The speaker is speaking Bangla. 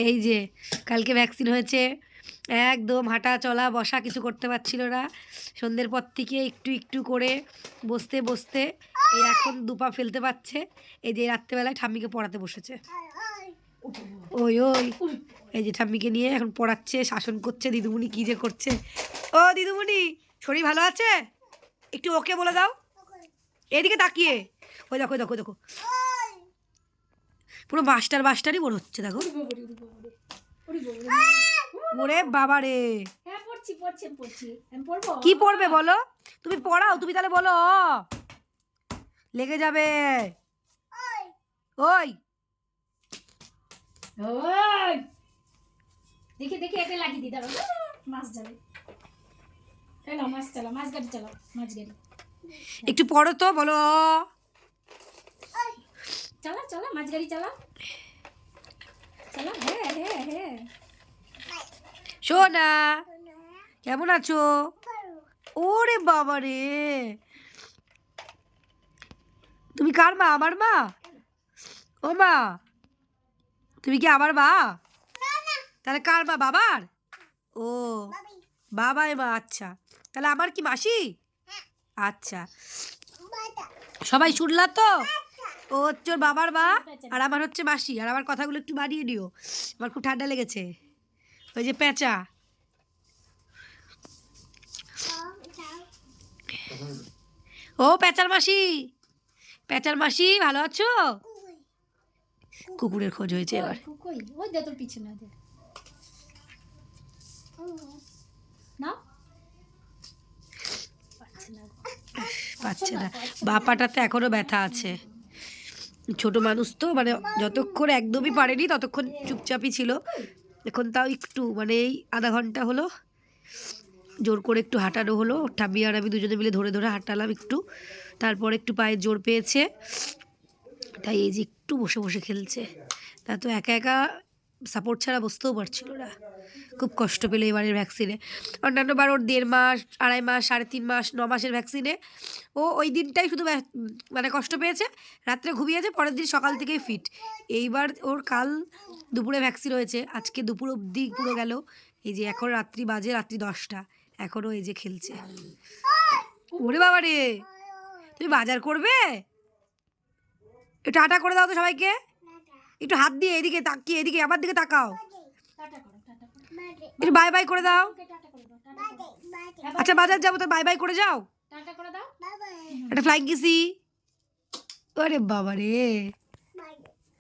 এই যে কালকে ভ্যাকসিন হয়েছে, একদম হাঁটা চলা বসা কিছু করতে পারছিল না। সন্ধ্যের পর থেকে একটু একটু করে বসতে বসতে এই এখন দুপা ফেলতে পারছে। এই যে রাত্রেবেলায় ঠাম্মিকে পড়াতে বসেছে। ওই ওই এই যে ঠাম্মিকে নিয়ে এখন পড়াচ্ছে, শাসন করছে। দিদিমণি কী যে করছে। ও দিদিমণি, শরীর ভালো আছে? একটু ওকে বলে দাও। এদিকে তাকিয়ে, ওই দেখো দেখো দেখো, পুরো মাস্টারই মনে হচ্ছে। দেখো ওরে বাবা রে, কি পড়বে বলো? তুমি পড়াও, তুমি তাহলে বলো। লেগে যাবে। ওই দেখি দেখি এটা লাগিয়ে দি, দাঁড়াও, মাছ যাবে। চলো মাছ চালা, মাছ গাড়ি চালাও, মাছ গাড়ি একটু পড়ো তো, বলো। চালা চালা, মাছ গাড়ি চালা চালা। হ্যাঁ হ্যাঁ হ্যাঁ। সোনা কেমন আছো? ওরে বাবা রে, তুমি কার মা? আমার মা? ও মা, তুমি কি আমার মা? তাহলে কার মা? বাবার? ও বাবাই মা, আচ্ছা। তাহলে আমার কি মাসি? আচ্ছা, সবাই শুনলা তো? ও হচ্ছে ওর বাবার মা, আর আমার হচ্ছে মাসি। আর আমার কথাগুলো একটু বানিয়ে নিও, আমার খুব ঠান্ডা লেগেছে। ওই যে পেঁচা, ও পেঁচার মাসি, পেঁচার মাসি ভালো আছো? কুকুরের খোঁজ হয়েছে এবার। ওই দে তোর পিছনে দে না, পাচ্ছে না, বাপাটাতে এখনো ব্যথা আছে। ছোট মানুষ তো, মানে যতক্ষণ একদমই পারেনি ততক্ষণ চুপচাপই ছিল। এখন তাও একটু, মানে এই আধা ঘন্টা হলো জোর করে একটু হাঁটানো হলো। ঠাম্মি আর আমি দুজনে মিলে ধরে ধরে হাঁটালাম একটু, তারপর একটু পায়ে জোর পেয়েছে, তাই এই যে একটু বসে বসে খেলছে। তা তো একা একা সাপোর্ট ছাড়া বসতেও পারছিল না, খুব কষ্ট পেলে এবারের ভ্যাকসিনে। অন্যান্যবার ওর 1.5 মাস, 2.5 মাস, 3.5 মাস, 9 মাসের ভ্যাকসিনে ও ওই দিনটাই শুধু মানে কষ্ট পেয়েছে, রাত্রে ঘুমিয়েছে, পরের দিন সকাল থেকেই ফিট। এইবার ওর কাল দুপুরে ভ্যাকসিন হয়েছে, আজকে দুপুর অবধি পুরো গেল। এই যে এখন রাত্রি 10টা, এখনও এই যে খেলছে। ওরে বাবা রে, তুমি বাজার করবে? একটু টাটা করে দাও তো সবাইকে, একটু হাত দিয়ে এদিকে তাকিয়ে, এদিকে আমার দিকে তাকাও, একটু বাই বাই করে দাও। আচ্ছা বাজার যাবো তো, বাই বাই করে যাও, একটা ফ্লাইং কিসি। ওরে বাবা রে।